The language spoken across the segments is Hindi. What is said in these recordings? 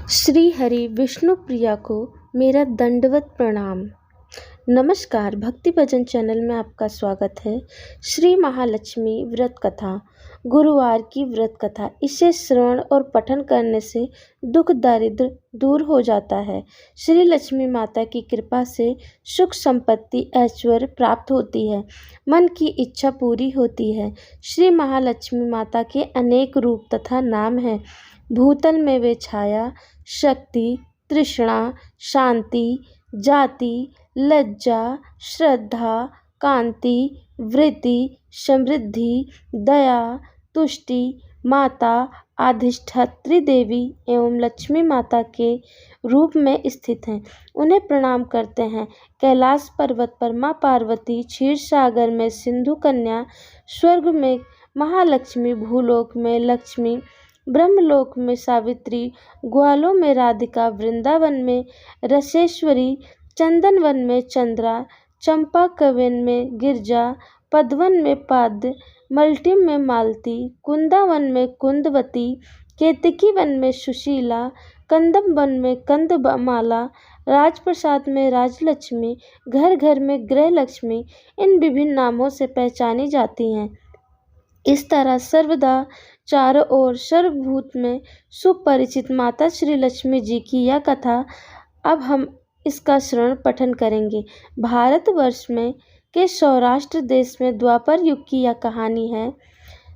श्री हरि विष्णुप्रिया को मेरा दंडवत प्रणाम। नमस्कार, भक्ति भजन चैनल में आपका स्वागत है। श्री महालक्ष्मी व्रत कथा, गुरुवार की व्रत कथा। इसे श्रवण और पठन करने से दुख दारिद्र दूर हो जाता है। श्री लक्ष्मी माता की कृपा से सुख संपत्ति ऐश्वर्य प्राप्त होती है, मन की इच्छा पूरी होती है। श्री महालक्ष्मी माता के अनेक रूप तथा नाम हैं। भूतल में वे छाया, शक्ति, तृष्णा, शांति, जाति, लज्जा, श्रद्धा, कांति, वृत्ति, समृद्धि, दया, तुष्टि, माता, अधिष्ठात्री देवी एवं लक्ष्मी माता के रूप में स्थित हैं। उन्हें प्रणाम करते हैं। कैलाश पर्वत पर माँ पार्वती, क्षीर सागर में सिंधु कन्या, स्वर्ग में महालक्ष्मी, भूलोक में लक्ष्मी, ब्रह्मलोक में सावित्री, ग्वालों में राधिका, वृंदावन में रसेश्वरी, चंदनवन में चंद्रा, चंपा कवन में गिरजा, पदवन में पाद्य, मल्टी में मालती, कुंदावन में कुंदवती, केतकी वन में सुशीला, कंदम वन में कंदमाला, राजप्रसाद में राजलक्ष्मी, घर घर में गृहलक्ष्मी इन विभिन्न नामों से पहचानी जाती हैं। इस तरह सर्वदा चारों ओर सर्वभूत में सुपरिचित माता श्री लक्ष्मी जी की यह कथा अब हम इसका श्रवण पठन करेंगे। भारतवर्ष में के सौराष्ट्र देश में द्वापर युग की यह कहानी है।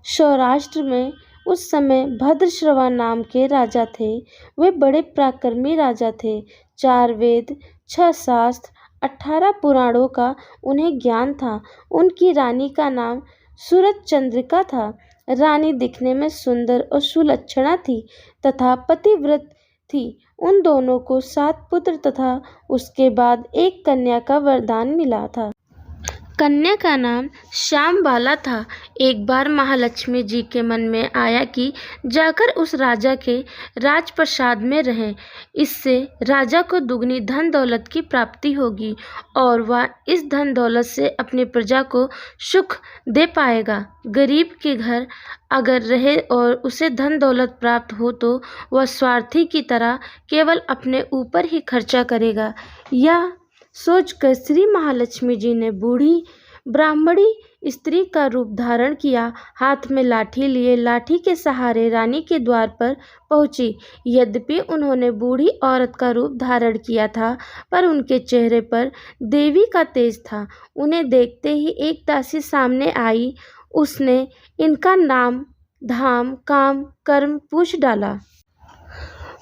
सौराष्ट्र में उस समय भद्रश्रवा नाम के राजा थे। वे बड़े पराक्रमी राजा थे। 4 वेद, 6 शास्त्र, 18 पुराणों का उन्हें ज्ञान था। उनकी रानी का नाम सूरज चंद्रिका था। रानी दिखने में सुंदर और सुलक्षणा थी तथा पतिव्रत थी। उन दोनों को 7 पुत्र तथा उसके बाद एक कन्या का वरदान मिला था। कन्या का नाम श्यामबाला था। एक बार महालक्ष्मी जी के मन में आया कि जाकर उस राजा के राजप्रसाद में रहें। इससे राजा को दुगनी धन दौलत की प्राप्ति होगी और वह इस धन दौलत से अपनी प्रजा को सुख दे पाएगा। गरीब के घर अगर रहे और उसे धन दौलत प्राप्त हो तो वह स्वार्थी की तरह केवल अपने ऊपर ही खर्चा करेगा। यह सोचकर श्री महालक्ष्मी जी ने बूढ़ी ब्राह्मणी स्त्री का रूप धारण किया। हाथ में लाठी लिए लाठी के सहारे रानी के द्वार पर पहुंची। यद्यपि उन्होंने बूढ़ी औरत का रूप धारण किया था, पर उनके चेहरे पर देवी का तेज था। उन्हें देखते ही एक दासी सामने आई। उसने इनका नाम, धाम, काम, कर्म पूछ डाला।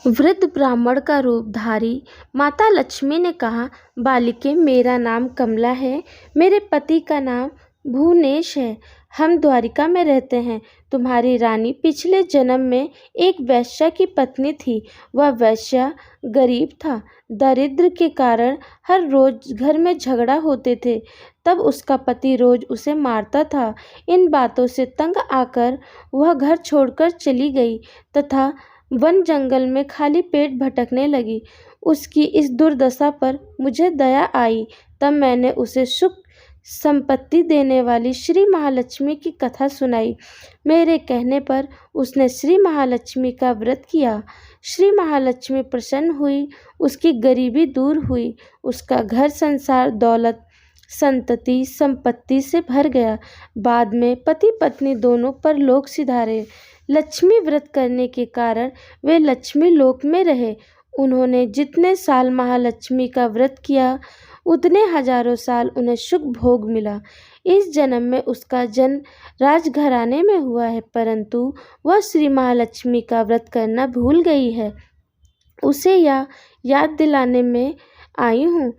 वृद्ध ब्राह्मण का रूप धारी माता लक्ष्मी ने कहा, बालिके, मेरा नाम कमला है। मेरे पति का नाम भुवनेश है। हम द्वारिका में रहते हैं। तुम्हारी रानी पिछले जन्म में एक वैश्या की पत्नी थी। वह वैश्या गरीब था। दारिद्र्य के कारण हर रोज घर में झगड़ा होते थे। तब उसका पति रोज उसे मारता था। इन बातों से तंग आकर वह घर छोड़कर चली गई तथा वन जंगल में खाली पेट भटकने लगी। उसकी इस दुर्दशा पर मुझे दया आई। तब मैंने उसे सुख संपत्ति देने वाली श्री महालक्ष्मी की कथा सुनाई। मेरे कहने पर उसने श्री महालक्ष्मी का व्रत किया। श्री महालक्ष्मी प्रसन्न हुई। उसकी गरीबी दूर हुई। उसका घर संसार दौलत संतति संपत्ति से भर गया। बाद में पति पत्नी दोनों पर लोक सिधारे। लक्ष्मी व्रत करने के कारण वे लक्ष्मी लोक में रहे। उन्होंने जितने साल महालक्ष्मी का व्रत किया उतने हजारों साल उन्हें सुख भोग मिला। इस जन्म में उसका जन्म राजघराने में हुआ है, परंतु वह श्री महालक्ष्मी का व्रत करना भूल गई है। उसे यह याद दिलाने में आई हूँ।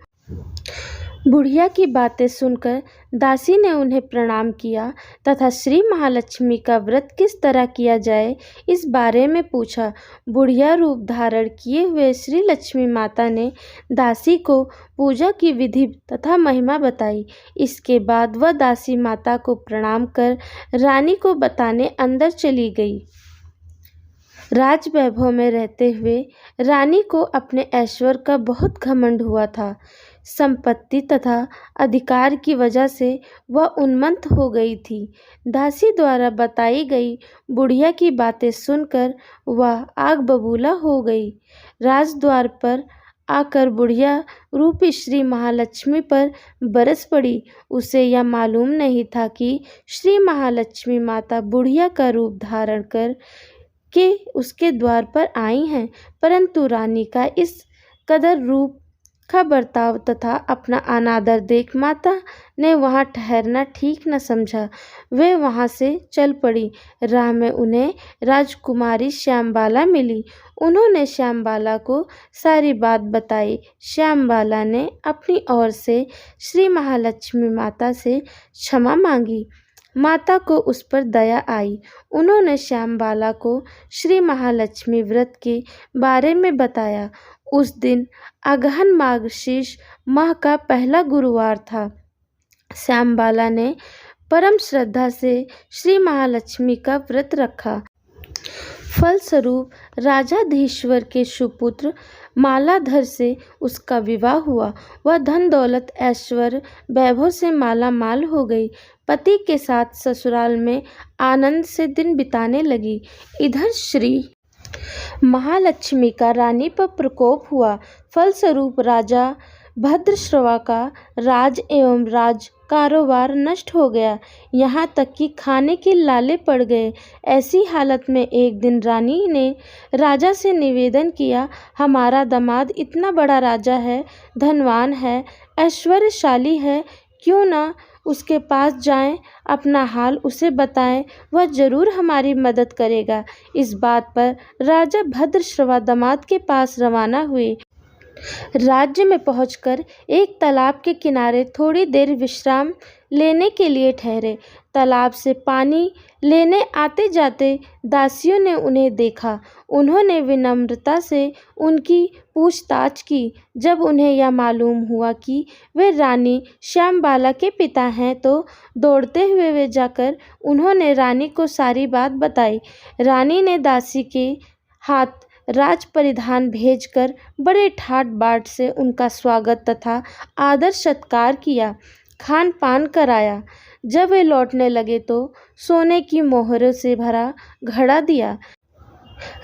बुढ़िया की बातें सुनकर दासी ने उन्हें प्रणाम किया तथा श्री महालक्ष्मी का व्रत किस तरह किया जाए इस बारे में पूछा। बुढ़िया रूप धारण किए हुए श्री लक्ष्मी माता ने दासी को पूजा की विधि तथा महिमा बताई। इसके बाद वह दासी माता को प्रणाम कर रानी को बताने अंदर चली गई। राज वैभव में रहते हुए रानी को अपने ऐश्वर्य का बहुत घमंड हुआ था। संपत्ति तथा अधिकार की वजह से वह उन्मत्त हो गई थी। दासी द्वारा बताई गई बुढ़िया की बातें सुनकर वह आग बबूला हो गई। राजद्वार पर आकर बुढ़िया रूपी श्री महालक्ष्मी पर बरस पड़ी। उसे यह मालूम नहीं था कि श्री महालक्ष्मी माता बुढ़िया का रूप धारण कर के उसके द्वार पर आई हैं, परंतु रानी का इस कदर रूप का बर्ताव तथा अपना अनादर देख माता ने वहां ठहरना ठीक न समझा। वे वहां से चल पड़ी। राह में उन्हें राजकुमारी श्यामबाला मिली। उन्होंने श्यामबाला को सारी बात बताई। श्यामबाला ने अपनी ओर से श्री महालक्ष्मी माता से क्षमा मांगी। माता को उस पर दया आई। उन्होंने श्यामबाला को श्री महालक्ष्मी व्रत के बारे में बताया। उस दिन अगहन मार्गशीर्ष माह का पहला गुरुवार था। श्यामबाला ने परम श्रद्धा से श्री महालक्ष्मी का व्रत रखा। फलस्वरूप राजाधीश्वर के सुपुत्र मालाधर से उसका विवाह हुआ। वह धन दौलत ऐश्वर्य वैभव से माला माल हो गई। पति के साथ ससुराल में आनंद से दिन बिताने लगी। इधर श्री महालक्ष्मी का रानी पर प्रकोप हुआ। फलस्वरूप राजा भद्रश्रवा का राज एवं राज कारोबार नष्ट हो गया। यहाँ तक कि खाने के लाले पड़ गए। ऐसी हालत में एक दिन रानी ने राजा से निवेदन किया, हमारा दामाद इतना बड़ा राजा है, धनवान है, ऐश्वर्यशाली है, क्यों ना उसके पास जाएं, अपना हाल उसे बताएं, वह जरूर हमारी मदद करेगा। इस बात पर राजा भद्रश्रवा दामाद के पास रवाना हुए। राज्य में पहुंचकर एक तालाब के किनारे थोड़ी देर विश्राम लेने के लिए ठहरे। तालाब से पानी लेने आते जाते दासियों ने उन्हें देखा। उन्होंने विनम्रता से उनकी पूछताछ की। जब उन्हें यह मालूम हुआ कि वे रानी श्यामबाला के पिता हैं, तो दौड़ते हुए वे जाकर उन्होंने रानी को सारी बात बताई। रानी ने दासी के हाथ राज परिधान भेजकर बड़े ठाट बाट से उनका स्वागत तथा आदर सत्कार किया, खान पान कराया। जब वे लौटने लगे तो सोने की मोहरों से भरा घड़ा दिया।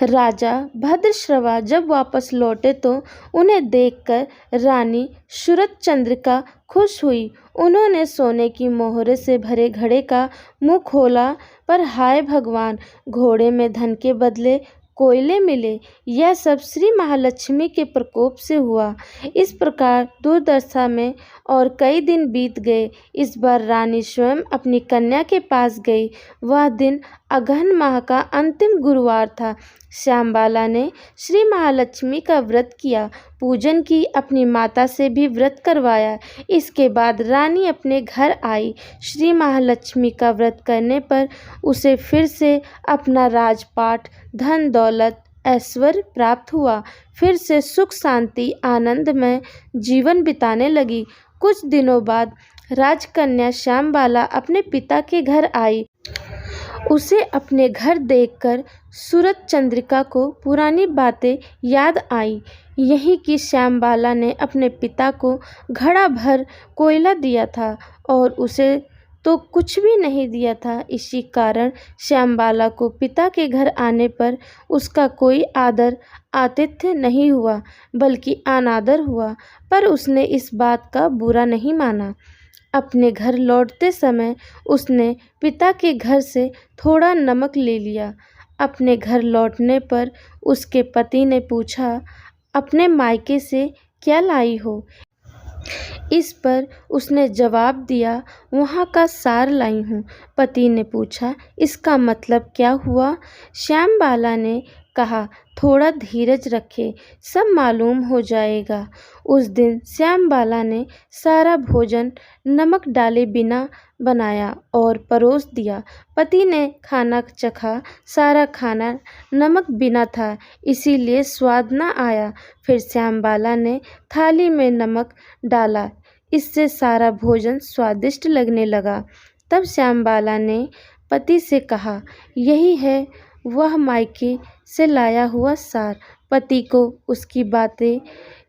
राजा भद्रश्रवा जब वापस लौटे तो उन्हें देखकर रानी सूरजचंद्रिका खुश हुई। उन्होंने सोने की मोहरे से भरे घड़े का मुंह खोला, पर हाय भगवान, घोड़े में धन के बदले कोयले मिले। यह सब श्री महालक्ष्मी के प्रकोप से हुआ। इस प्रकार दुर्दशा में और कई दिन बीत गए। इस बार रानी स्वयं अपनी कन्या के पास गई। वह दिन अगहन माह का अंतिम गुरुवार था। श्यामबाला ने श्री महालक्ष्मी का व्रत किया, पूजन की, अपनी माता से भी व्रत करवाया। इसके बाद रानी अपने घर आई। श्री महालक्ष्मी का व्रत करने पर उसे फिर से अपना राजपाट, धन दौलत, ऐश्वर्य प्राप्त हुआ। फिर से सुख शांति आनंद में जीवन बिताने लगी। कुछ दिनों बाद राजकन्या श्यामबाला अपने पिता के घर आई। उसे अपने घर देखकर सूरजचंद्रिका को पुरानी बातें याद आई। यही कि श्यामबाला ने अपने पिता को घड़ा भर कोयला दिया था और उसे तो कुछ भी नहीं दिया था। इसी कारण श्यामबाला को पिता के घर आने पर उसका कोई आदर आतिथ्य नहीं हुआ, बल्कि अनादर हुआ। पर उसने इस बात का बुरा नहीं माना। अपने घर लौटते समय उसने पिता के घर से थोड़ा नमक ले लिया। अपने घर लौटने पर उसके पति ने पूछा, अपने मायके से क्या लाई हो? इस पर उसने जवाब दिया, वहाँ का सार लाई हूँ। पति ने पूछा, इसका मतलब क्या हुआ? श्यामबाला ने कहा, थोड़ा धीरज रखे, सब मालूम हो जाएगा। उस दिन श्यामबाला ने सारा भोजन नमक डाले बिना बनाया और परोस दिया। पति ने खाना चखा। सारा खाना नमक बिना था, इसीलिए स्वाद न आया। फिर श्यामबाला ने थाली में नमक डाला, इससे सारा भोजन स्वादिष्ट लगने लगा। तब श्यामबाला ने पति से कहा, यही है वह मायके से लाया हुआ सार। पति को उसकी बातें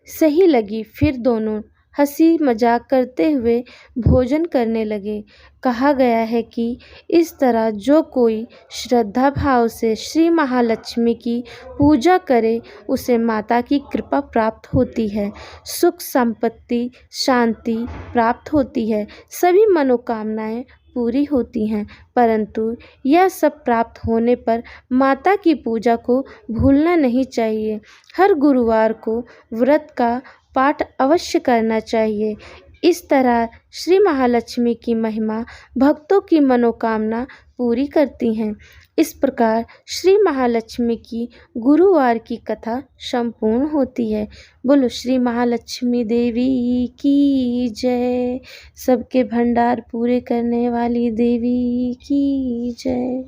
सही लगी। फिर दोनों हंसी मजाक करते हुए भोजन करने लगे। कहा गया है कि इस तरह जो कोई श्रद्धा भाव से श्री महालक्ष्मी की पूजा करे उसे माता की कृपा प्राप्त होती है, सुख संपत्ति शांति प्राप्त होती है, सभी मनोकामनाएं पूरी होती हैं। परंतु यह सब प्राप्त होने पर माता की पूजा को भूलना नहीं चाहिए। हर गुरुवार को व्रत का पाठ अवश्य करना चाहिए। इस तरह श्री महालक्ष्मी की महिमा भक्तों की मनोकामना पूरी करती हैं। इस प्रकार श्री महालक्ष्मी की गुरुवार की कथा संपूर्ण होती है। बोलो श्री महालक्ष्मी देवी की जय। सबके भंडार पूरे करने वाली देवी की जय।